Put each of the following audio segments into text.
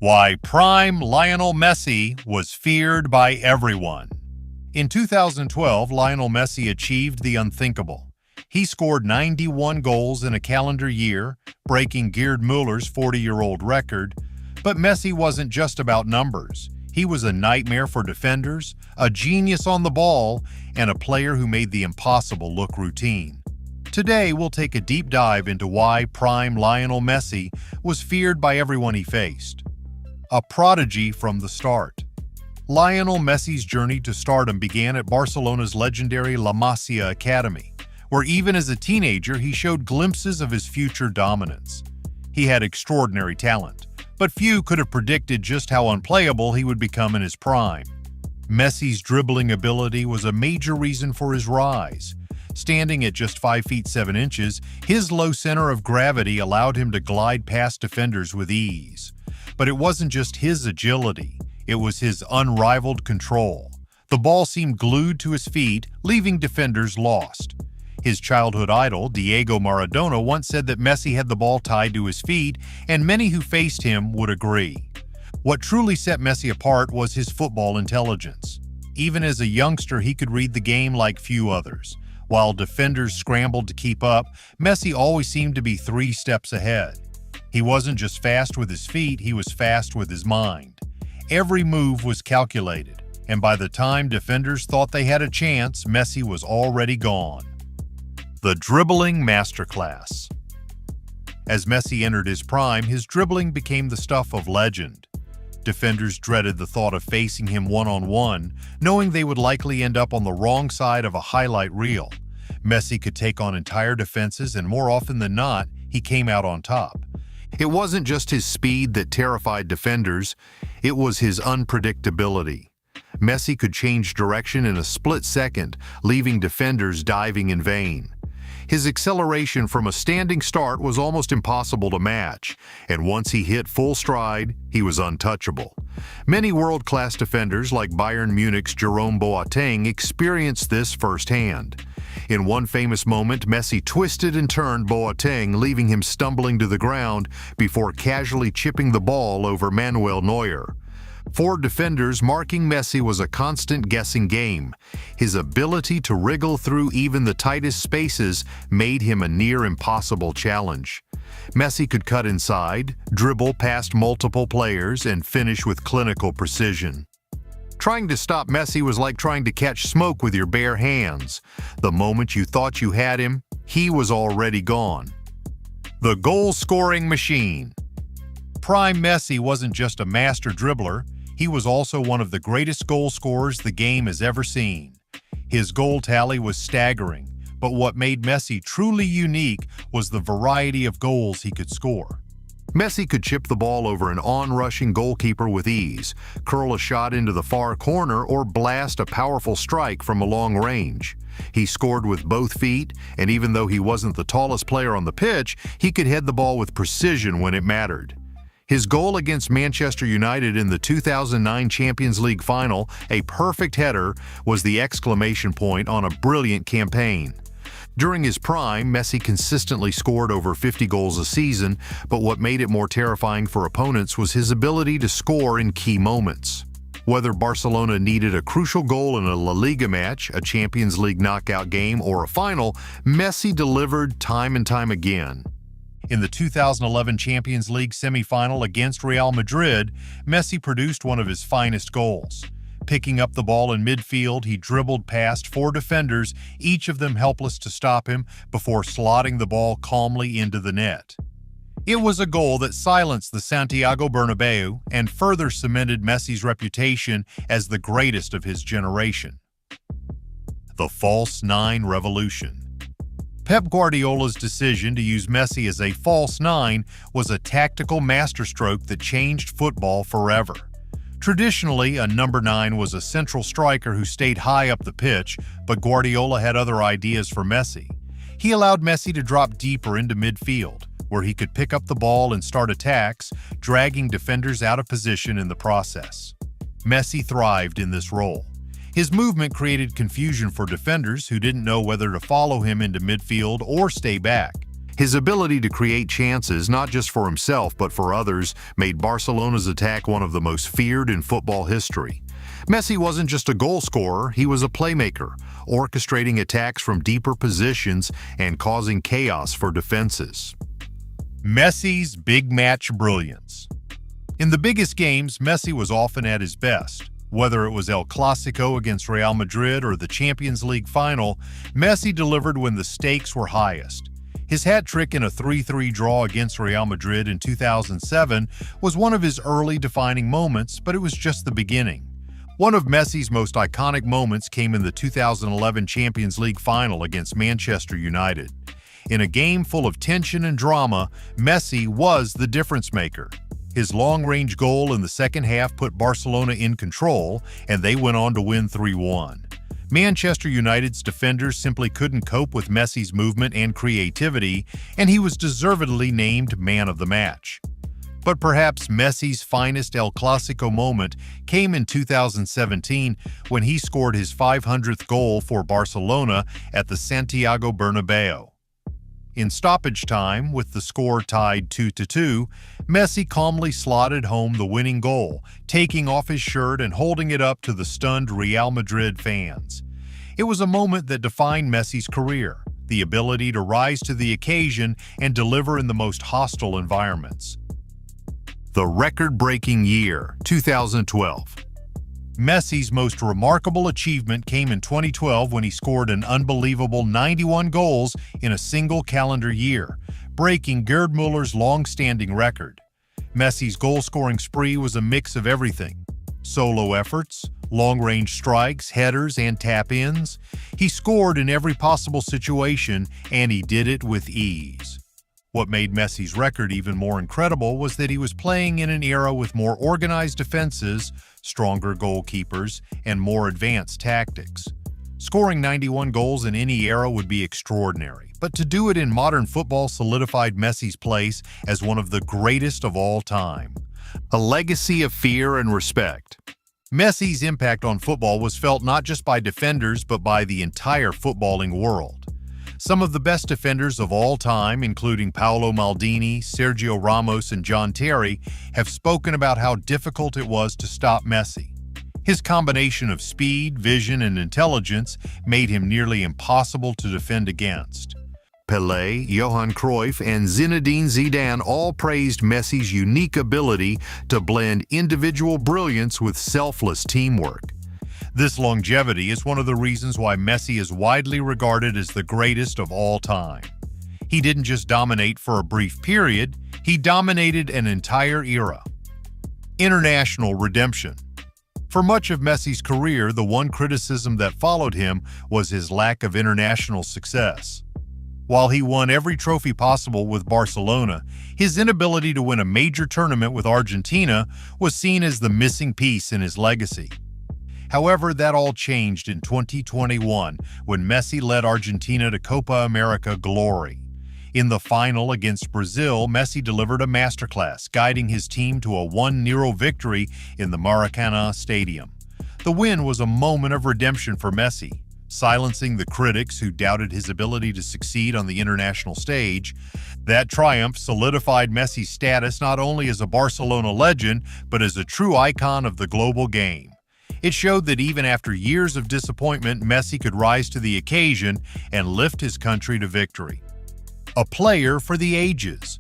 Why prime Lionel Messi was feared by everyone. In 2012, Lionel Messi achieved the unthinkable. He scored 91 goals in a calendar year, breaking Gerd Muller's 40-year-old record. But Messi wasn't just about numbers. He was a nightmare for defenders, a genius on the ball, and a player who made the impossible look routine. Today, we'll take a deep dive into why prime Lionel Messi was feared by everyone he faced. A prodigy from the start. Lionel Messi's journey to stardom began at Barcelona's legendary La Masia Academy, where even as a teenager he showed glimpses of his future dominance. He had extraordinary talent, but few could have predicted just how unplayable he would become in his prime. Messi's dribbling ability was a major reason for his rise. Standing at just 5 feet 7 inches, his low center of gravity allowed him to glide past defenders with ease. But it wasn't just his agility, it was his unrivaled control. The ball seemed glued to his feet, leaving defenders lost. His childhood idol, Diego Maradona, once said that Messi had the ball tied to his feet, and many who faced him would agree. What truly set Messi apart was his football intelligence. Even as a youngster, he could read the game like few others. While defenders scrambled to keep up, Messi always seemed to be 3 steps ahead. He wasn't just fast with his feet, he was fast with his mind. Every move was calculated, and by the time defenders thought they had a chance, Messi was already gone. The dribbling masterclass. As Messi entered his prime, his dribbling became the stuff of legend. Defenders dreaded the thought of facing him one-on-one, knowing they would likely end up on the wrong side of a highlight reel. Messi could take on entire defenses, and more often than not, he came out on top. It wasn't just his speed that terrified defenders, it was his unpredictability. Messi could change direction in a split second, leaving defenders diving in vain. His acceleration from a standing start was almost impossible to match, and once he hit full stride, he was untouchable. Many world-class defenders like Bayern Munich's Jerome Boateng experienced this firsthand. In one famous moment, Messi twisted and turned Boateng, leaving him stumbling to the ground before casually chipping the ball over Manuel Neuer. For defenders, marking Messi was a constant guessing game. His ability to wriggle through even the tightest spaces made him a near-impossible challenge. Messi could cut inside, dribble past multiple players, and finish with clinical precision. Trying to stop Messi was like trying to catch smoke with your bare hands. The moment you thought you had him, he was already gone. The goal-scoring machine. Prime Messi wasn't just a master dribbler, he was also one of the greatest goal scorers the game has ever seen. His goal tally was staggering, but what made Messi truly unique was the variety of goals he could score. Messi could chip the ball over an on-rushing goalkeeper with ease, curl a shot into the far corner, or blast a powerful strike from a long range. He scored with both feet, and even though he wasn't the tallest player on the pitch, he could head the ball with precision when it mattered. His goal against Manchester United in the 2009 Champions League final, a perfect header, was the exclamation point on a brilliant campaign. During his prime, Messi consistently scored over 50 goals a season, but what made it more terrifying for opponents was his ability to score in key moments. Whether Barcelona needed a crucial goal in a La Liga match, a Champions League knockout game, or a final, Messi delivered time and time again. In the 2011 Champions League semi-final against Real Madrid, Messi produced one of his finest goals. Picking up the ball in midfield, he dribbled past 4 defenders, each of them helpless to stop him, before slotting the ball calmly into the net. It was a goal that silenced the Santiago Bernabeu and further cemented Messi's reputation as the greatest of his generation. The false 9 revolution. Pep Guardiola's decision to use Messi as a false 9 was a tactical masterstroke that changed football forever. Traditionally, a number 9 was a central striker who stayed high up the pitch, but Guardiola had other ideas for Messi. He allowed Messi to drop deeper into midfield, where he could pick up the ball and start attacks, dragging defenders out of position in the process. Messi thrived in this role. His movement created confusion for defenders who didn't know whether to follow him into midfield or stay back. His ability to create chances, not just for himself but for others, made Barcelona's attack one of the most feared in football history. Messi wasn't just a goal scorer, he was a playmaker, orchestrating attacks from deeper positions and causing chaos for defenses. Messi's big match brilliance. In the biggest games, Messi was often at his best. Whether it was El Clasico against Real Madrid or the Champions League final, Messi delivered when the stakes were highest. His hat trick in a 3-3 draw against Real Madrid in 2007 was one of his early defining moments, but it was just the beginning. One of Messi's most iconic moments came in the 2011 Champions League final against Manchester United. In a game full of tension and drama, Messi was the difference maker. His long-range goal in the second half put Barcelona in control, and they went on to win 3-1. Manchester United's defenders simply couldn't cope with Messi's movement and creativity, and he was deservedly named Man of the Match. But perhaps Messi's finest El Clasico moment came in 2017 when he scored his 500th goal for Barcelona at the Santiago Bernabeu. In stoppage time, with the score tied 2-2, Messi calmly slotted home the winning goal, taking off his shirt and holding it up to the stunned Real Madrid fans. It was a moment that defined Messi's career, the ability to rise to the occasion and deliver in the most hostile environments. The record-breaking year, 2012. Messi's most remarkable achievement came in 2012 when he scored an unbelievable 91 goals in a single calendar year, breaking Gerd Muller's long-standing record. Messi's goal-scoring spree was a mix of everything: solo efforts, long-range strikes, headers, and tap-ins. He scored in every possible situation, and he did it with ease. What made Messi's record even more incredible was that he was playing in an era with more organized defenses, stronger goalkeepers, and more advanced tactics. Scoring 91 goals in any era would be extraordinary, but to do it in modern football solidified Messi's place as one of the greatest of all time. A legacy of fear and respect. Messi's impact on football was felt not just by defenders but by the entire footballing world. Some of the best defenders of all time, including Paolo Maldini, Sergio Ramos, and John Terry, have spoken about how difficult it was to stop Messi. His combination of speed, vision, and intelligence made him nearly impossible to defend against. Pelé, Johan Cruyff, and Zinedine Zidane all praised Messi's unique ability to blend individual brilliance with selfless teamwork. This longevity is one of the reasons why Messi is widely regarded as the greatest of all time. He didn't just dominate for a brief period, he dominated an entire era. International redemption. For much of Messi's career, the one criticism that followed him was his lack of international success. While he won every trophy possible with Barcelona, his inability to win a major tournament with Argentina was seen as the missing piece in his legacy. However, that all changed in 2021 when Messi led Argentina to Copa America glory. In the final against Brazil, Messi delivered a masterclass, guiding his team to a 1-0 victory in the Maracanã Stadium. The win was a moment of redemption for Messi, silencing the critics who doubted his ability to succeed on the international stage. That triumph solidified Messi's status not only as a Barcelona legend, but as a true icon of the global game. It showed that even after years of disappointment, Messi could rise to the occasion and lift his country to victory. A player for the ages.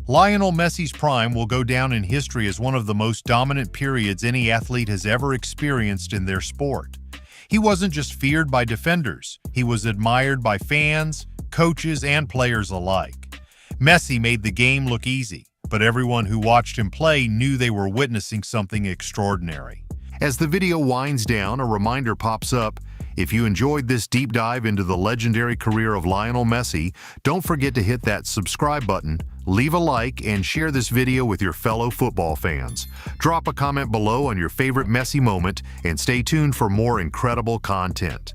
Lionel Messi's prime will go down in history as one of the most dominant periods any athlete has ever experienced in their sport. He wasn't just feared by defenders, he was admired by fans, coaches, and players alike. Messi made the game look easy, but everyone who watched him play knew they were witnessing something extraordinary. As the video winds down, a reminder pops up. If you enjoyed this deep dive into the legendary career of Lionel Messi, don't forget to hit that subscribe button, leave a like, and share this video with your fellow football fans. Drop a comment below on your favorite Messi moment, and stay tuned for more incredible content.